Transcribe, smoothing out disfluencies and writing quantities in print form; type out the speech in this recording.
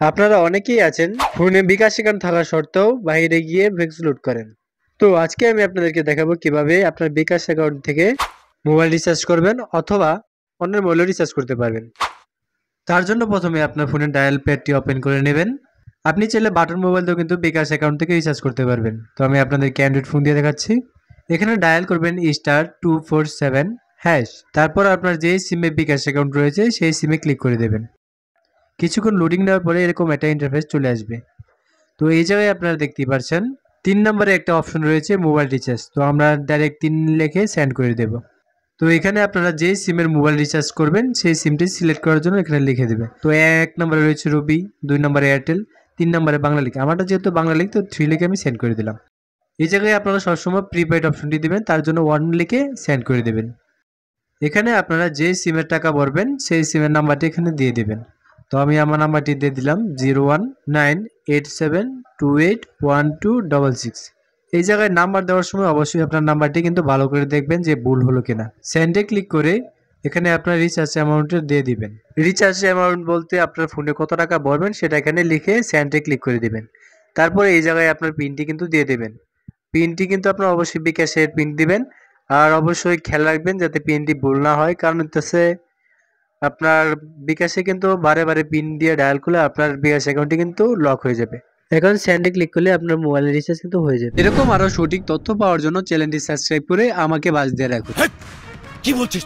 আপনারা অনেকেই আছেন ফোনে বিকাশ অ্যাকাউন্ট থাকা সত্ত্বেও বাইরে গিয়ে ভেক্স লোড করেন। তো আজকে আমি আপনাদেরকে দেখাবো কিভাবে আপনার বিকাশ অ্যাকাউন্ট থেকে মোবাইল রিচার্জ করবেন অথবা অন্যের মোবাইলও রিচার্জ করতে পারবেন। তার জন্য প্রথমে আপনার ফোনের ডায়াল প্যাডটি ওপেন করে নেবেন। আপনি চাইলে বাটন মোবাইল দিয়েও কিন্তু বিকাশ অ্যাকাউন্ট থেকে রিচার্জ করতে পারবেন। তো আমি আপনাদেরকে অ্যান্ড্রয়েড ফোন দিয়ে দেখাচ্ছি। এখানে ডায়াল করবেন *247#। তারপর আপনার যেই সিমে বিকাশ অ্যাকাউন্ট রয়েছে সেই সিমে ক্লিক করে দেবেন। কিছুক্ষণ লোডিং নেওয়ার পরে এরকম একটা ইন্টারফেস চলে আসবে। তো এই জায়গায় আপনারা দেখতেই পাচ্ছেন 3 নম্বরে একটা অপশন রয়েছে মোবাইল রিচার্জ। তো আমরা ডাইরেক্ট 3 লিখে সেন্ড করে দেব। তো এখানে আপনারা যেই সিমের মোবাইল রিচার্জ করবেন সেই সিমটি সিলেক্ট করার জন্য এখানে লিখে দেবেন। তো 1 নম্বরে রয়েছে রবি, 2 নম্বরে এয়ারটেল, 3 নম্বরে বাংলা লিখ। আমারটা যেহেতু বাংলা লিখ তো 3 লিখে আমি সেন্ড করে দিলাম। এই জায়গায় আপনারা সবসময় প্রিপেড অপশনটি দিবেন, তার জন্য 1 লিখে সেন্ড করে দেবেন। এখানে আপনারা যে সিমের টাকা ভরবেন সেই সিমের নাম্বারটি এখানে দিয়ে দেবেন। তো আমি আমার নাম্বারটি দিয়ে দিলাম 01987281266। এই জায়গায় নাম্বার দেওয়ার সময় অবশ্যই আপনার নাম্বারটি কিন্তু ভালো করে দেখবেন যে ভুল হলো কিনা। সেন্ডে ক্লিক করে এখানে আপনার রিচার্জ অ্যামাউন্টটা দিয়ে দিবেন। রিচার্জ অ্যামাউন্ট বলতে আপনার ফোনে কত টাকা ভরবেন সেটা এখানে লিখে সেন্ডে ক্লিক করে দিবেন। তারপরে এই জায়গায় আপনার পিনটি কিন্তু দিয়ে দেবেন। পিনটি কিন্তু আপনার অবশ্যই বিকাশের পিন দিবেন। আর অবশ্যই খেয়াল রাখবেন যাতে পিনটি ভুল না হয়, কারণ হচ্ছে আপনার বিকাশে কিন্তু বারে বারে পিন দিয়ে ডায়াল করলে আপনার বিকাশ অ্যাকাউন্টটি কিন্তু লক হয়ে যাবে। এখন সেন্ডে ক্লিক করলে আপনার মোবাইলের রিচার্জ কিন্তু হয়ে যাবে। এরকম আরো সঠিক তথ্য পাওয়ার জন্য চ্যানেলটি সাবস্ক্রাইব করে আমাকে বাজ দিয়ে রাখুন। কি বলছিস?